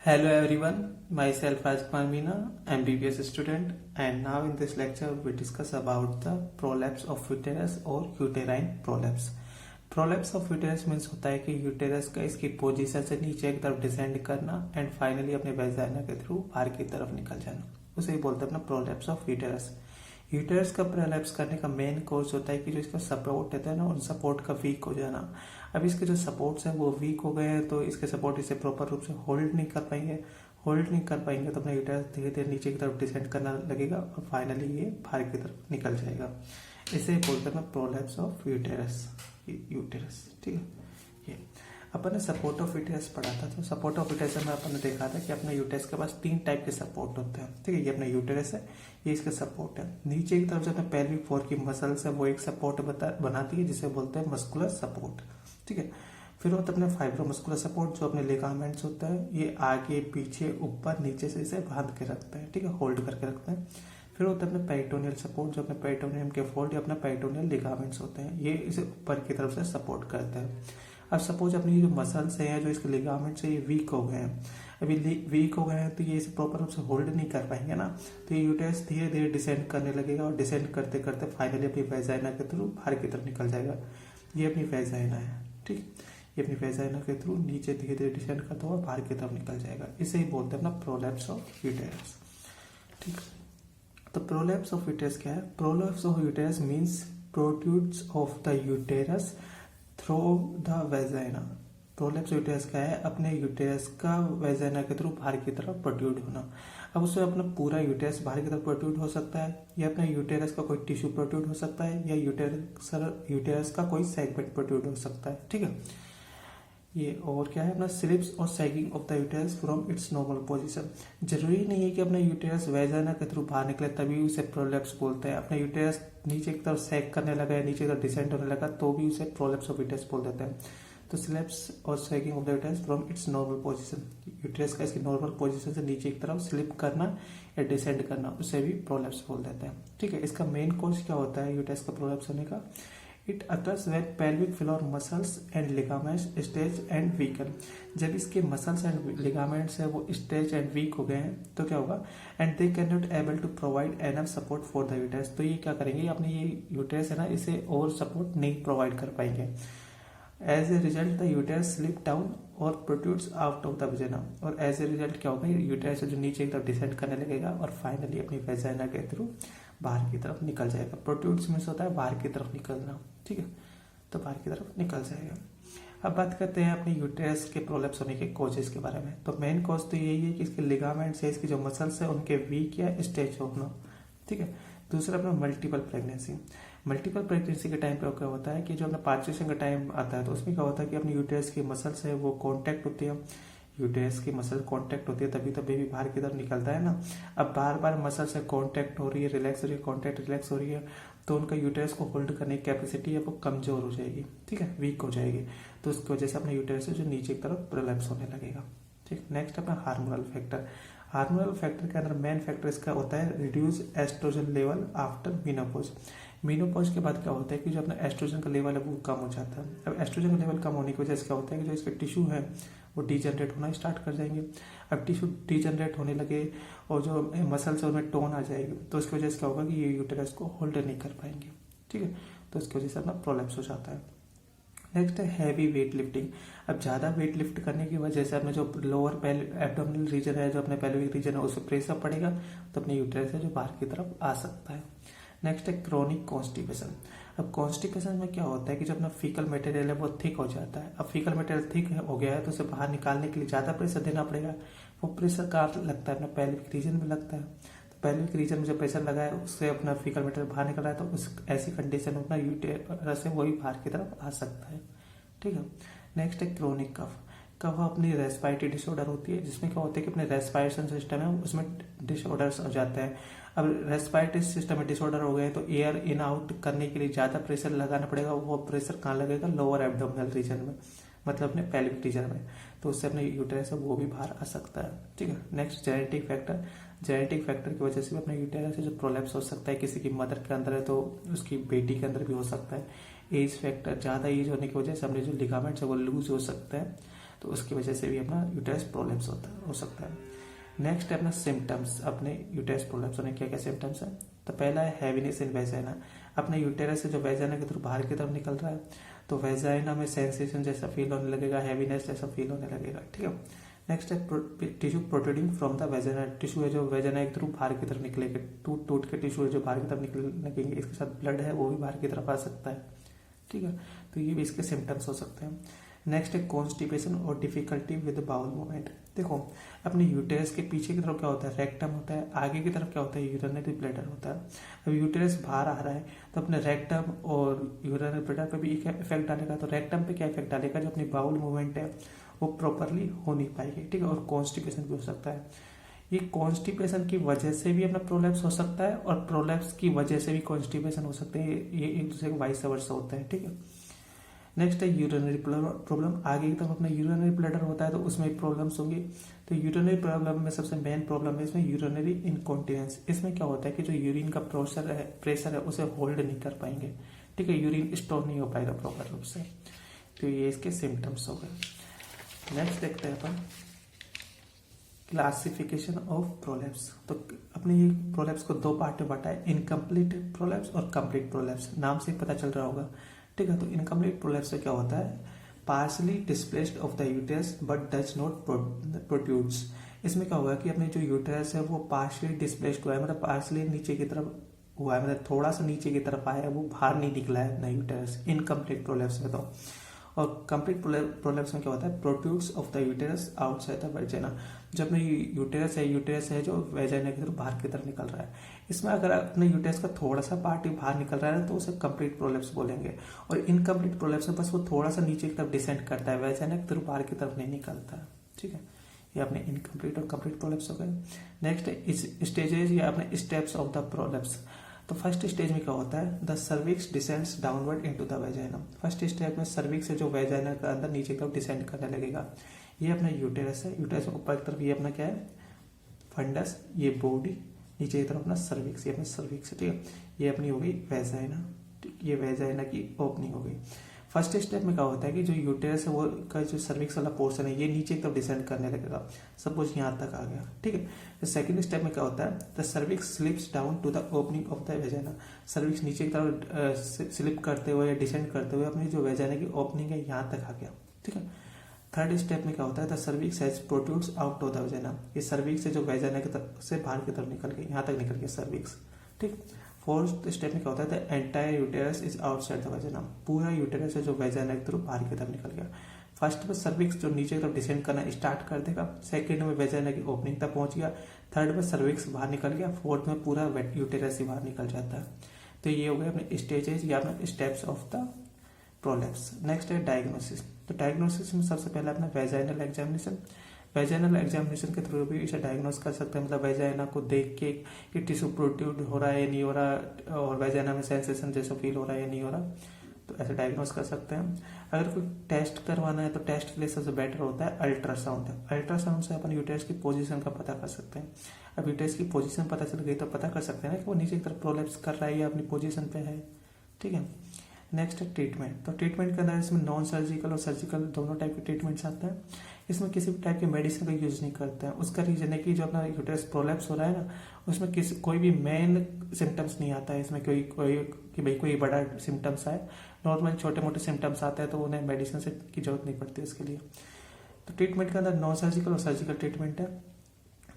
Hello everyone, myself as Meena, MBBS student, and now in this lecture we discuss about the prolapse of uterus or uterine prolapse. Prolapse of uterus means होता है कि uterus का इसकी position से नीचे की तरफ descend करना एंड फाइनली अपने वेजाइना के थ्रू बाहर की तरफ निकल जाना, उसे ही बोलते हैं अपना प्रोलैप्स ऑफ यूटेरस। यूटेरस का प्रोलैप्स करने का मेन कॉज होता है कि जो इसका सपोर्ट होता है ना, उन सपोर्ट का वीक हो जाना। अब इसके जो सपोर्ट्स हैं वो वीक हो गए हैं, तो इसके सपोर्ट इसे प्रॉपर रूप से होल्ड नहीं कर पाएंगे तो अपना यूटेरस धीरे धीरे नीचे की तरफ डिसेंड करना लगेगा और फाइनली ये बाहर की तरफ निकल जाएगा। इसे बोलते हैं प्रोलैप्स ऑफ यूटेरस। ठीक है, ये अपन ने सपोर्ट ऑफ यूटेरस पढ़ा था। तो सपोर्ट ऑफ यूटेरस में अपन ने देखा था कि अपने यूटेरस के पास 3 टाइप के सपोर्ट होते हैं। ठीक है, ये अपना यूटेरस है, ये इसका सपोर्ट है। नीचे की तरफ जो अपने पेल्विक फ्लोर की मसल्स है वो एक सपोर्ट बनाती है जिसे बोलते हैं मस्कुलर सपोर्ट। ठीक है, फिर होता है अपने फाइब्रोमस्कुलर सपोर्ट जो अपने लिगामेंट्स होते हैं, ये आगे पीछे ऊपर नीचे से इसे बांध के रखते हैं। ठीक है, होल्ड करके रखते हैं। फिर होता है अपने पेरिटोनियल सपोर्ट जो अपने पेरिटोनियम के फोल्ड या अपना पेरिटोनियल लिगामेंट्स होते हैं, ये इसे ऊपर की तरफ से सपोर्ट करते हैं। अब सपोज अपनी जो मसल्स हैं, जो इसके लिगामेंट्स है, ये वीक हो गए हैं। अभी वीक हो गए हैं तो ये इसे प्रॉपर रूप से होल्ड नहीं कर पाएंगे ना, तो ये यूटेरस धीरे धीरे डिसेंड करने लगेगा और डिसेंड करते करते फाइनली अपनी वेजाइना के थ्रू बाहर की तरफ निकल जाएगा। ये अपनी वेजाइना है। ठीक, ये अपनी वेजाइना के थ्रू नीचे धीरे धीरे डिसेंड करता हुआ बाहर की तरफ निकल जाएगा। इसे ही बोलते हैं अपना प्रोलैप्स ऑफ यूटेरस। ठीक, तो प्रोलैप्स ऑफ यूटेरस क्या है? Prolapse of uterus means protrudes of the uterus through the vagina. Prolapse uterus क्या है? अपने यूटेरस का वेजाइना के थ्रू बाहर की तरफ प्रोट्यूड होना। अब उसमें अपना पूरा यूटेरस बाहर की तरफ प्रोट्यूड हो सकता है, या अपने यूटेरस का कोई टिश्यू प्रोट्यूड हो सकता है, या यूटेरस का कोई सेगमेंट प्रोट्यूड हो सकता है। ठीक है, ये और क्या है? अपना स्लिप्स और sagging of the uterus from its normal position. जरूरी नहीं है कि अपना यूटेरस वेजाइना के थ्रू बाहर निकले तभी उसे प्रोलैप्स बोलते हैं। अपना यूटेरस नीचे की तरफ सैग करने लगा है, नीचे की तरफ डिसेंड होने लगा, तो भी उसे प्रोलैप्स ऑफ यूटेरस बोल देते हैं। तो स्लिप्स और sagging of the uterus from its normal position, uterus का इसकी नॉर्मल पोजीशन से नीचे की तरफ स्लिप करना या डिसेंड करना, उसे भी प्रोलैप्स बोल देते हैं। ठीक है, इसका मेन कॉज क्या होता है यूटेरस का प्रोलैप्स होने का? It occurs when pelvic floor muscles and ligaments stretch and weaken। जब इसके मसल्स एंड लिगामेंट्स है वो स्ट्रेच एंड वीक हो गए हैं तो क्या होगा? And they can not able to provide enough support for the uterus. तो ये क्या करेंगे? अपने ये यूटेरस है ना, इसे और सपोर्ट नहीं प्रोवाइड कर पाएंगे। As a result the uterus slip down और protrudes out of the vagina. और एज ए रिजल्ट क्या होगा? यूटेरस जो नीचे की तरफ डिसेंड करने लगेगा और फाइनली अपनी वेजाइना के थ्रू बाहर की तरफ निकल जाएगा। प्रोट्यूड्स मीन्स होता है बाहर की तरफ निकलना। ठीक है, तो बाहर की तरफ निकल जाएगा। अब बात करते हैं अपने यूटेरस के प्रोलैप्स होने के कॉजेस के बारे में। तो मेन कॉज तो यही है कि इसके लिगामेंट्स है, इसकी जो मसल्स है उनके वीक या स्ट्रेच होना। ठीक है, दूसरा अपना मल्टीपल प्रेगनेंसी। मल्टीपल प्रेगनेंसी के टाइम पे क्या होता है कि जो अपना पार्चुएशन का टाइम आता है तो उसमें क्या होता है कि अपनी यूटेरस की मसल्स है वो कॉन्टैक्ट होती है, यूटेरस की मसल कांटेक्ट होती है तभी तो बेबी बाहर की तरफ निकलता है ना। अब बार बार मसल से कांटेक्ट हो रही है, रिलैक्स हो रही है, कांटेक्ट रिलैक्स हो रही है, तो उनका यूटेरस को होल्ड करने की कैपेसिटी है वो कमजोर हो जाएगी। ठीक है, वीक हो जाएगी, तो उसकी वजह से अपने यूटेरस जो नीचे की तरफ प्रोलैप्स होने लगेगा। ठीक, नेक्स्ट अपना हार्मोनल फैक्टर। हार्मोनल फैक्टर के अंदर मेन फैक्टर इसका होता है reduce estrogen level after menopause. Menopause के बाद क्या होता है कि जो अपना एस्ट्रोजन का लेवल है वो कम हो जाता है। अब एस्ट्रोजन का लेवल कम होने की वजह से क्या होता है कि जो इसके टिश्यू है वो डीजनरेट होना स्टार्ट कर जाएंगे। अब टिश्यू डीजनरेट होने लगे और जो मसल्स है उनमें टोन आ जाएगी, तो उसकी वजह से क्या होगा कि ये यूटेरस को होल्ड नहीं कर पाएंगे। ठीक है, तो उसकी वजह से अपना प्रोलैप्स हो जाता है। नेक्स्ट है हैवी वेट लिफ्टिंग। अब ज़्यादा वेट लिफ्ट करने की वजह से अपने जो लोअर एब्डोमिनल रीजन है, जो अपने पेल्विक रीजन है, उस पर प्रेशर पड़ेगा तो अपने यूटेरस है जो बाहर की तरफ आ सकता है। नेक्स्ट है क्रोनिक कॉन्स्टिपेशन। अब कॉन्स्टिपेशन में क्या होता है कि जब अपना फीकल मटेरियल है वो थिक हो जाता है। अब फीकल मटेरियल थिक हो गया है तो उसे बाहर निकालने के लिए ज़्यादा प्रेशर देना पड़ेगा। वो प्रेशर कहाँ लगता है? अपना पेल्विक रीजन में लगता है। तो पेल्विक रीजन में जो प्रेशर लगा है उससे अपना फीकल मटेरियल बाहर निकल रहा है, तो उस ऐसी कंडीशन में अपना यूटेरस है वही बाहर की तरफ आ सकता है। ठीक है, नेक्स्ट है क्रोनिक कफ। कफ अपनी रेस्पिरेटरी डिसऑर्डर होती है जिसमें क्या होता है कि अपने रेस्पिरेशन सिस्टम है उसमें डिसऑर्डर्स हो जाते हैं। अब रेस्पिरेटरी सिस्टम में डिसऑर्डर हो गए तो एयर इन आउट करने के लिए ज्यादा प्रेशर लगाना पड़ेगा। वो प्रेशर कहाँ लगेगा? लोअर एब्डोमिनल रीजन में, मतलब अपने पेल्विक रीजन में, तो उससे अपने यूटेरस है वो भी बाहर आ सकता है। ठीक है, next genetic factor. Genetic factor की वजह से भी अपने यूटेरस से जो प्रोलैप्स हो सकता है। किसी की मदर के अंदर है तो उसकी बेटी के अंदर भी हो सकता है। एज फैक्टर, ज्यादा एज होने की वजह से अपने जो लिगामेंट्स है वो लूज हो सकता है। तो उसकी वजह से भी अपना यूटेरस प्रोलैप्स हो सकता है। नेक्स्ट है अपना सिम्टम्स अपने यूटेरस प्रोलैप्स होने क्या क्या सिम्टम्स है। तो पहला है हैवीनेस इन वेजाइना, अपने यूटेरस से जो वेजाइना के थ्रू बाहर की तरफ निकल रहा है तो वेजाइना में सेंसेशन जैसा फील होने लगेगा, हैवीनेस जैसा फील होने लगेगा, ठीक है। नेक्स्ट है tissue protruding from the vagina, tissue है जो वेजाइना के थ्रू बाहर की तरफ निकलेगा, टूट के टिश्यू है जो बाहर की तरफ निकलेंगे, इसके साथ ब्लड है वो भी बाहर की तरफ आ सकता है, ठीक है। तो ये भी इसके सिम्टम्स हो सकते हैं। नेक्स्ट है कॉन्स्टिपेशन और डिफिकल्टी विद बाउल मूवमेंट। देखो अपने यूटेरस के पीछे की तरफ क्या होता है, रेक्टम होता है, आगे की तरफ क्या होता है, यूरिनरी ब्लैडर होता है। अब यूटेरस बाहर आ रहा है तो अपने रेक्टम और यूरिनरी ब्लैडर पे भी एक इफेक्ट डालेगा। तो रेक्टम पे क्या इफेक्ट डालेगा, जो अपनी बाउल मूवमेंट है वो प्रॉपरली हो नहीं पाएगी, ठीक है। और कॉन्स्टिपेशन भी हो सकता है। ये कॉन्स्टिपेशन की वजह से भी अपना प्रोलैप्स हो सकता है और प्रोलैप्स की वजह से भी कॉन्स्टिपेशन हो सकते हैं, ये एक दूसरे के वाइस वर्सा होता है, ठीक है। नेक्स्ट है यूरिनरी प्रॉब्लम, आगे की तरफ अपना यूरिनरी ब्लैडर होता है तो उसमें प्रॉब्लम्स होंगी। तो यूरिनरी प्रॉब्लम में सबसे मेन प्रॉब्लम है इसमें यूरिनरी इनकॉन्टिनेंस। इसमें क्या होता है कि जो यूरिन का प्रेशर है उसे होल्ड नहीं कर पाएंगे, ठीक है, यूरिन स्टोर नहीं हो पाएगा प्रॉपर रूप से। तो ये इसके सिम्टम्स हो गए। नेक्स्ट देखते हैं अपन क्लासिफिकेशन ऑफ प्रोलैप्स। तो अपने ये प्रोलैप्स को दो पार्ट में बांटा है, इनकम्प्लीट प्रोलैप्स और कंप्लीट प्रोलैप्स। नाम से पता चल रहा होगा, ठीक है। तो इनकम्प्लीट प्रोलैप्स से क्या होता है, partially displaced of the uterus but does not protrudes. इसमें क्या होगा कि अपने जो यूटेरस है वो पार्शली डिस्प्लेस्ड हुआ है, मतलब पार्शली नीचे की तरफ हुआ है, मतलब थोड़ा सा नीचे की तरफ आया है, वो बाहर नहीं निकला है अपना यूटेरस इनकम्प्लीट प्रोलैप्स में। तो और कंप्लीट प्रोलैप्स में क्या होता है, protrudes of the uterus outside the vagina. जो अपने यूटेरस है जो वेजाइना की तरफ बाहर की तरफ निकल रहा है। इसमें अगर अपने यूटेरस का थोड़ा सा पार्ट बाहर निकल रहा है तो उसे कंप्लीट प्रोलैप्स बोलेंगे। और इनकम्प्लीट प्रोलैप्स में बस वो थोड़ा सा नीचे की तरफ डिसेंड करता है, वेजाइना की तरफ बाहर की तरफ नहीं निकलता है, ठीक है। ये अपने इनकम्प्लीट और कंप्लीट प्रोलैप्स हो गए। नेक्स्ट है स्टेजेस या अपने स्टेप्स ऑफ द प्रोलैप्स। तो फर्स्ट स्टेज में क्या होता है, the cervix descends downward into the vagina. First stage में सर्विक्स है जो वेजाइना के अंदर नीचे की तरफ डिसेंड करने लगेगा। ये अपना यूटेरस है, यूटेरस ऊपर की तरफ ये अपना क्या है, फंडस, ये बॉडी, नीचे की तरफ अपना सर्विक्स, ये अपना सर्विक्स है, ठीक है। ये अपनी हो गई वेजाइना, ये वेजाइना की ओपनिंग हो गई। फर्स्ट स्टेप में क्या होता है कि जो यूटेरस है वो का जो सर्विक्स वाला पोर्शन है ये नीचे की तरफ डिसेंड करने लगेगा, सपोज यहाँ तक आ गया, ठीक है। तो सेकंड स्टेप में क्या होता है, the cervix slips down to the opening of the vagina. Cervix नीचे की तरफ स्लिप करते हुए या डिसेंड करते हुए अपनी जो वेजाइना की ओपनिंग है यहाँ तक आ गया, ठीक है। थर्ड स्टेप में क्या होता है, the cervix has protrudes out of the vagina. ये सर्विक्स है जो वेजाइना की तरफ से बाहर की तरफ निकल गई, यहाँ तक निकल गया सर्विक्स, ठीक। फोर्थ स्टेप में क्या होता है, the entire uterus is outside the vagina. पूरा यूटेरस है जो वेजाइना की तरफ बाहर की तरफ निकल गया। फर्स्ट में सर्विक्स जो नीचे की तरफ डिसेंड करना स्टार्ट कर देगा, सेकंड में वेजाइना की ओपनिंग तक पहुंच गया, थर्ड में सर्विक्स बाहर निकल गया, फोर्थ में पूरा यूटेरस ही बाहर निकल जाता है। तो ये हो गए अपने स्टेजेस या अपने steps of the prolapse. Next है डायग्नोसिस। तो डायग्नोसिस में सबसे पहले अपना वेजाइनल एग्जामिनेशन। वेजाइनल एग्जामिनेशन के थ्रू भी इसे डायग्नोस कर सकते हैं, मतलब वेजाइना को देख के कि टिश्यू प्रोट्रूड हो रहा है या नहीं हो रहा, और वेजाइना में सेंसेशन जैसा फील हो रहा है या नहीं हो रहा, तो ऐसे डायग्नोस कर सकते हैं। अगर कोई टेस्ट करवाना है तो टेस्ट के लिए सबसे बेटर होता है अल्ट्रासाउंड। अल्ट्रासाउंड से अपन यूटेरस की पोजीशन का पता कर सकते हैं। अब यूटेरस की पोजीशन पता चल गई तो पता कर सकते हैं ना कि वो नीचे की तरफ प्रोलैप्स कर रहा है या अपनी पोजीशन पे है, ठीक है। नेक्स्ट है ट्रीटमेंट। तो ट्रीटमेंट के अंदर इसमें नॉन सर्जिकल और सर्जिकल दोनों टाइप के ट्रीटमेंट्स आते हैं। इसमें किसी भी टाइप के मेडिसिन का यूज नहीं करते हैं। उसका रीजन है कि जो अपना यूटेरस प्रोलैप्स हो रहा है ना, उसमें कोई भी मेन सिम्टम्स नहीं आता है। इसमें कोई बड़ा सिम्टम्स आए, नॉर्मल छोटे मोटे सिम्टम्स आते हैं तो उन्हें मेडिसिन से की जरूरत नहीं पड़ती इसके लिए। तो ट्रीटमेंट के अंदर नॉन सर्जिकल और सर्जिकल ट्रीटमेंट है।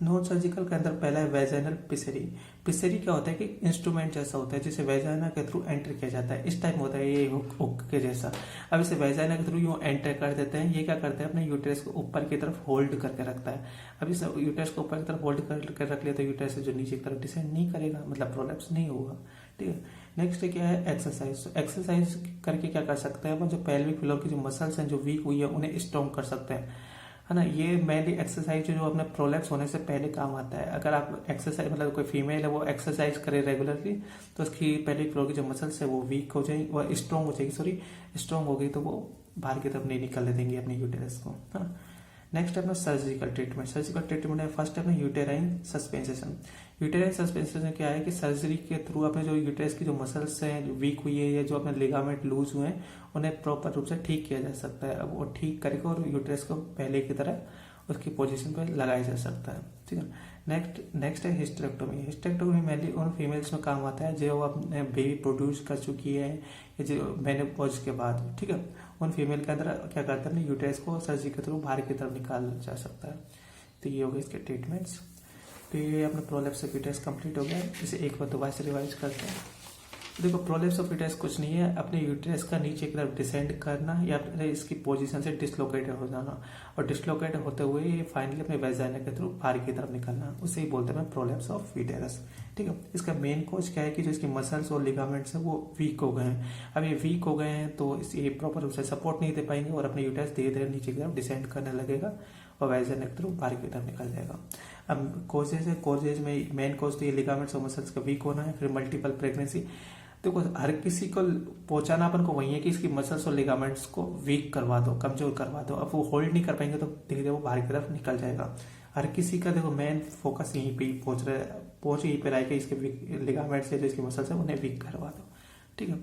नॉन सर्जिकल के अंदर पहला है वेजाइनल पिसेरी। पिसेरी क्या होता है कि इंस्ट्रूमेंट जैसा होता है जिसे वेजाइना के थ्रू एंटर किया जाता है, इस टाइप होता है ये हुक के जैसा। अब इसे वेजाइना के थ्रू यूं एंटर कर देते हैं। ये क्या करते हैं, अपने यूटेरस को ऊपर की तरफ होल्ड करके रखता है। अब इस यूटेरस को ऊपर की तरफ होल्ड करके रख लिया तो यूटेरस जो नीचे की तरफ डिसेंड नहीं करेगा, मतलब प्रोलैप्स नहीं होगा, ठीक है। नेक्स्ट क्या है एक्सरसाइज। एक्सरसाइज करके क्या कर सकते हैं, जो पेल्विक फ्लोर की जो मसल्स हैं जो वीक हुई है उन्हें स्ट्रॉन्ग कर सकते हैं, है ना। ये मेनली एक्सरसाइज जो अपने प्रोलैप्स होने से पहले काम आता है। अगर आप एक्सरसाइज मतलब कोई फीमेल है वो एक्सरसाइज करे रेगुलरली तो उसकी पेल्विक फ्लोर की जो मसल्स है वो वीक हो जाएगी, वो स्ट्रॉन्ग हो गई तो वो बाहर की तरफ नहीं निकलने देंगे अपने यूटेरस को, है ना। नेक्स्ट है अपना सर्जिकल ट्रीटमेंट। सर्जिकल ट्रीटमेंट है फर्स्ट है अपना यूटेराइन सस्पेंशन। यूटेराइन सस्पेंशन क्या है कि सर्जरी के थ्रू अपने जो यूटेरस की जो मसल्स हैं जो वीक हुई है या जो अपने लिगामेंट लूज हुए हैं उन्हें प्रॉपर रूप से ठीक किया जा सकता है। अब वो ठीक करके और यूटेरस को पहले की तरह उसकी पोजीशन पे लगाया जा सकता है। ठीक है। नेक्स्ट है हिस्टेरेक्टोमी। हिस्टेरेक्टोमी मेनली उन फीमेल्स में काम आता है जो अपने बेबी प्रोड्यूस कर चुकी है या जो मेनोपॉज के बाद। ठीक है। उन फीमेल के अंदर क्या करते हैं यूटेरस को सर्जरी के थ्रू बाहर की तरफ निकाल जा सकता है। तो ये हो गए इसके ट्रीटमेंट्स। तो ये अपना प्रोलैप्स ऑफ यूटेरस कंप्लीट हो गया। इसे एक बार दोबारा से रिवाइज करते हैं। देखो प्रोलैप्स ऑफ यूटेरस कुछ नहीं है, अपने यूटेरस का नीचे की तरफ डिसेंड करना या फिर इसकी पोजीशन से डिसलोकेटेड हो जाना और डिसलोकेट होते हुए ये फाइनली अपने वेजाइना के थ्रू बाहर की तरफ निकलना, उसे ही बोलते हैं प्रोलैप्स ऑफ यूटेरस। ठीक है। इसका मेन कॉज क्या है कि जो इसकी मसल्स और लिगामेंट्स हैं वो वीक हो गए हैं। अब ये वीक हो गए हैं तो ये प्रॉपर रूप से सपोर्ट नहीं दे पाएंगे और अपने यूटेरस धीरे धीरे नीचे की तरफ डिसेंड करने लगेगा और वेजाइना के थ्रू बाहर की तरफ निकल जाएगा। अब कॉजेज है, कॉजेज में मेन कॉज तो ये लिगामेंट्स और मसल्स का वीक होना है। फिर मल्टीपल प्रेगनेंसी। देखो हर किसी को पहुंचाना अपन को वही है कि इसकी मसल्स और लिगामेंट्स को वीक करवा दो, कमजोर करवा दो। अब वो होल्ड नहीं कर पाएंगे तो धीरे धीरे वो बाहर की तरफ निकल जाएगा। हर किसी का देखो मेन फोकस यहीं पे पहुंच यहीं पे रहा है कि इसके लिगामेंट्स या जो इसकी मसल्स है उन्हें वीक करवा दो। ठीक है।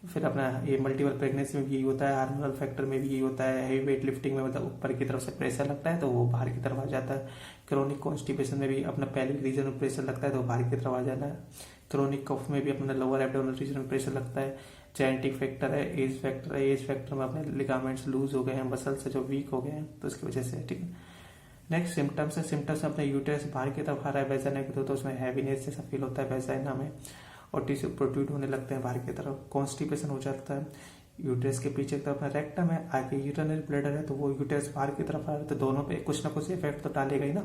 फिर अपना ये मल्टीपल प्रेगनेंसी में भी यही होता है, हार्मोनल फैक्टर में भी यही होता है, हैवी वेट लिफ्टिंग में मतलब ऊपर की तरफ से प्रेशर लगता है तो वो बाहर की तरफ आ जाता है। क्रोनिक कॉन्स्टिपेशन में भी अपना पेल्विक रीजन में प्रेशर लगता है तो बाहर की तरफ आ जाना है। क्रोनिक कफ में भी अपना लोअर एब्डोमिनल रीजन में प्रेशर लगता है। जेनेटिक फैक्टर है, एज फैक्टर है, एज फैक्टर में अपने लिगामेंट्स लूज हो गए हैं, मसल्स से जो वीक हो गए हैं तो इसकी वजह से। ठीक है। नेक्स्ट सिम्टम्स है, सिम्टम्स में अपने यूटेरस बाहर की तरफ आ रहा है वेजाइना की तो उसमें हैवीनेस जैसा फील होता है वेजाइना में और टिश्यू प्रोट्रूड होने लगते हैं बाहर की तरफ। कॉन्स्टिपेशन हो जाता है। यूटेरस के पीछे की तरफ अपना रेक्टम है, आगे यूरिनरी ब्लैडर है तो वो यूटेरस बाहर की तरफ आ रहा है तो दोनों पे कुछ ना कुछ इफेक्ट तो डालेगा ही ना।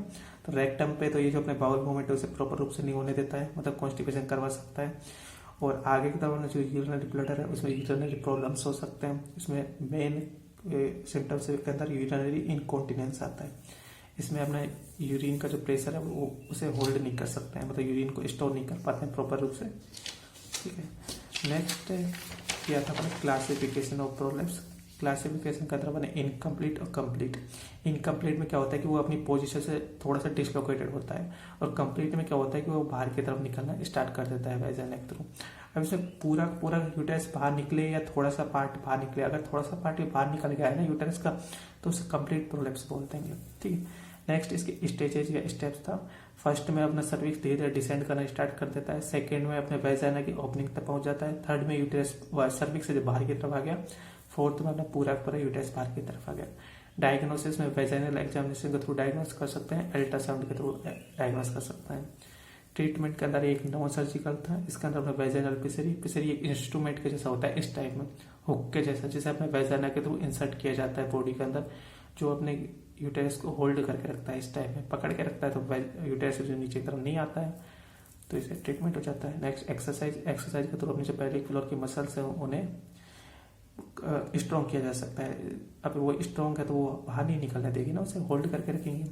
तो रेक्टम पे तो ये जो अपने बाउल मूवमेंट है उसे प्रॉपर रूप से नहीं होने देता है, मतलब कॉन्स्टिपेशन करवा सकता है। और आगे की तरफ जो यूरिनरी ब्लैडर है उसमें यूरिनरी प्रॉब्लम्स हो सकते हैं। इसमें मेन सिम्टम्स के अंदर यूरिनरी इनकॉन्टिनेंस आता है। इसमें अपना यूरिन का जो प्रेशर है वो उसे होल्ड नहीं कर सकते हैं, मतलब यूरिन को स्टोर नहीं कर पाते हैं प्रॉपर रूप से। ठीक है। नेक्स्ट किया था अपने क्लासिफिकेशन ऑफ प्रोलैप्स। क्लासिफिकेशन का तरफ इनकम्प्लीट और कंप्लीट। इनकम्प्लीट में क्या होता है कि वो अपनी पोजीशन से थोड़ा सा डिसलोकेटेड होता है और कंप्लीट में क्या होता है कि वो बाहर की तरफ निकलना स्टार्ट कर देता है वेजाइना के थ्रू। अब इसमें पूरा पूरा यूटेरस बाहर निकले या थोड़ा सा पार्ट बाहर निकले, अगर थोड़ा सा पार्ट बाहर निकल गया है ना यूटेरस का तो उसे कंप्लीट प्रोलैप्स बोलते हैं। ठीक है। नेक्स्ट इसके स्टेजेज या स्टेप्स था। फर्स्ट में अपना सर्विक्स धीरे धीरे डिसेंड करना स्टार्ट कर देता है। सेकंड में अपने वेजाइना की ओपनिंग तक पहुंच जाता है। थर्ड में यूटेरस सर्विक्स से बाहर की तरफ आ गया। फोर्थ में अपना पूरा पूरा यूटेरस बाहर की तरफ आ गया। डायग्नोसिस में वेजाइनल एग्जामिनेशन के थ्रू डायग्नोस कर सकते हैं, अल्ट्रासाउंड के थ्रू डायग्नोस कर सकते हैं। ट्रीटमेंट के अंदर एक नॉन सर्जिकल था, इसके अंदर अपना वेजाइनल पिसरी एक इंस्ट्रूमेंट के जैसा होता है इस टाइप में, हुक के जैसा, जिसे अपने वेजाइना के थ्रू इंसर्ट किया जाता है बॉडी के अंदर, जो अपने यूटेरस को होल्ड करके रखता है, इस टाइप में पकड़ के रखता है तो यूटेरस जो नीचे की तरफ नहीं आता है तो इसे ट्रीटमेंट हो जाता है। नेक्स्ट एक्सरसाइज के थ्रू अपने जो पेल्विक फ्लोर की मसल्स है उन्हें स्ट्रॉन्ग किया जा सकता है। अब वो स्ट्रॉन्ग है तो वो बाहर नहीं निकलने देगी ना, उसे होल्ड करके रखेंगे।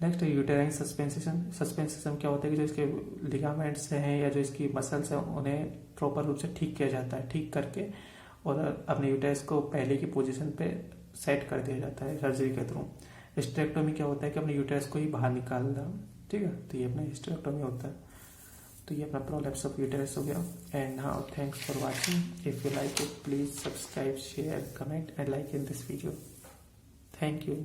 Next uterine सस्पेंसेशन। सस्पेंसेशन क्या होता है कि जो इसके लिगामेंट्स हैं या जो इसकी मसल्स हैं उन्हें प्रॉपर रूप से ठीक किया जाता है, ठीक करके और अपने यूटेरस को पहले की पोजीशन पे सेट कर दिया जाता है सर्जरी के थ्रू। हिस्टेरेक्टोमी क्या होता है कि अपने यूटेरस को ही बाहर निकालना। ठीक है। तो ये अपना हिस्टेरेक्टोमी होता है। तो ये अपना प्रोलैप्स ऑफ यूटेरस हो गया। And now thanks for watching. If you like it please subscribe, share, comment and like in this video. Thank you.